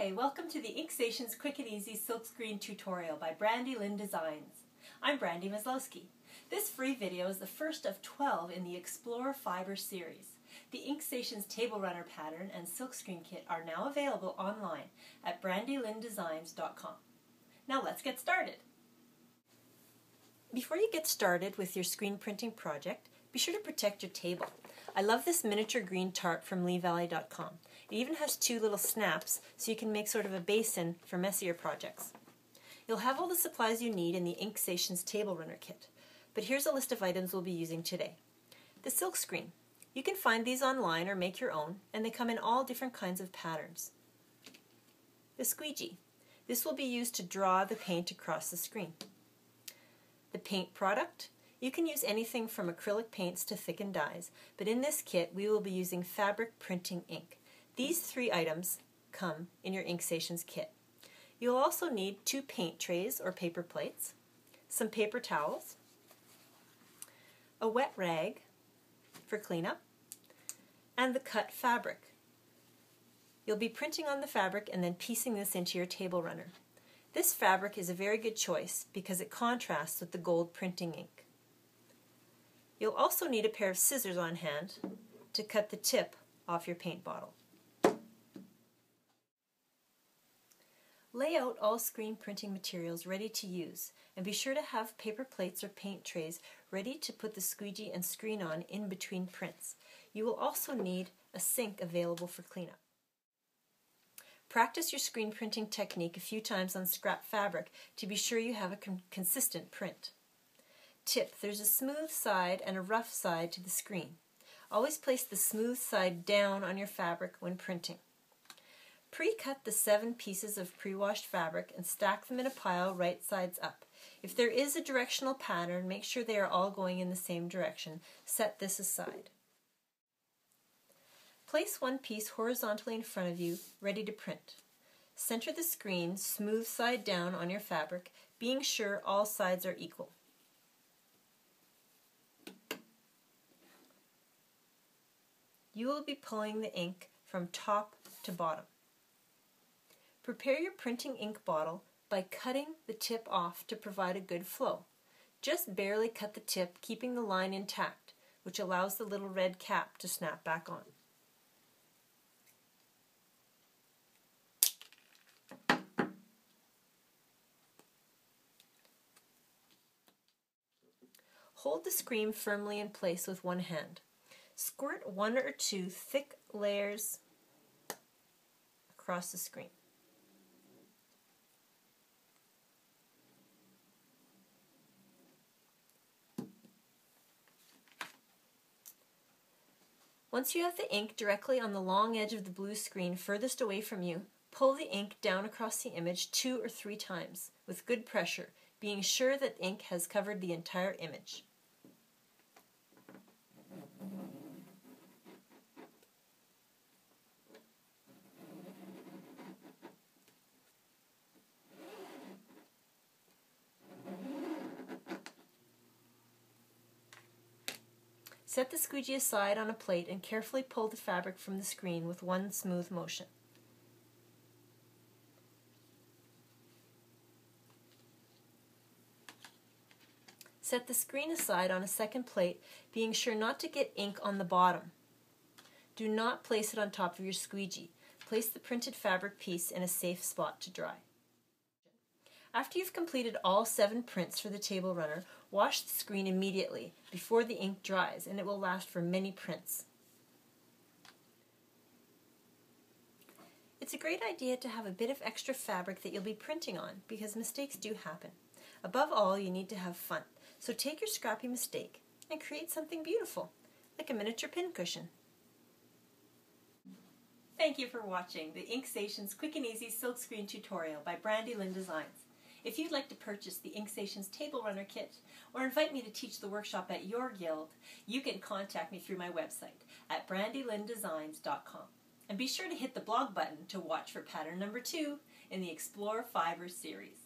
Hi, welcome to the Inksations Quick and Easy Silkscreen tutorial by Brandy Lynn Designs. I'm Brandy Maslowski. This free video is the first of 12 in the Explore Fiber series. The Inksations Table Runner pattern and silkscreen kit are now available online at brandylynndesigns.com. Now let's get started. Before you get started with your screen printing project, be sure to protect your table. I love this miniature green tarp from leevalley.com. It even has two little snaps so you can make sort of a basin for messier projects. You'll have all the supplies you need in the Inksations Table Runner kit, but here's a list of items we'll be using today. The silkscreen. You can find these online or make your own, and they come in all different kinds of patterns. The squeegee. This will be used to draw the paint across the screen. The paint product. You can use anything from acrylic paints to thickened dyes, but in this kit we will be using fabric printing ink. These three items come in your Inksations kit. You'll also need 2 paint trays or paper plates, some paper towels, a wet rag for cleanup, and the cut fabric. You'll be printing on the fabric and then piecing this into your table runner. This fabric is a very good choice because it contrasts with the gold printing ink. You'll also need a pair of scissors on hand to cut the tip off your paint bottle. Lay out all screen printing materials ready to use, and be sure to have paper plates or paint trays ready to put the squeegee and screen on in between prints. You will also need a sink available for cleanup. Practice your screen printing technique a few times on scrap fabric to be sure you have a consistent print. Tip: there's a smooth side and a rough side to the screen. Always place the smooth side down on your fabric when printing. Pre-cut the 7 pieces of pre-washed fabric and stack them in a pile right sides up. If there is a directional pattern, make sure they are all going in the same direction. Set this aside. Place one piece horizontally in front of you, ready to print. Center the screen smooth side down on your fabric, being sure all sides are equal. You will be pulling the ink from top to bottom. Prepare your printing ink bottle by cutting the tip off to provide a good flow. Just barely cut the tip, keeping the line intact, which allows the little red cap to snap back on. Hold the screen firmly in place with one hand. Squirt 1 or 2 thick layers across the screen. Once you have the ink directly on the long edge of the blue screen furthest away from you, pull the ink down across the image 2 or 3 times with good pressure, being sure that ink has covered the entire image. Set the squeegee aside on a plate and carefully pull the fabric from the screen with one smooth motion. Set the screen aside on a second plate, being sure not to get ink on the bottom. Do not place it on top of your squeegee. Place the printed fabric piece in a safe spot to dry. After you've completed all 7 prints for the table runner, wash the screen immediately before the ink dries, and it will last for many prints. It's a great idea to have a bit of extra fabric that you'll be printing on, because mistakes do happen. Above all, you need to have fun, so take your scrappy mistake and create something beautiful, like a miniature pincushion. Thank you for watching the Inksations Quick and Easy Silkscreen tutorial by Brandy Lynn Designs. If you'd like to purchase the Inksations Table Runner kit or invite me to teach the workshop at your guild, you can contact me through my website at brandylynndesigns.com. And be sure to hit the blog button to watch for pattern number 2 in the Explore Fiber series.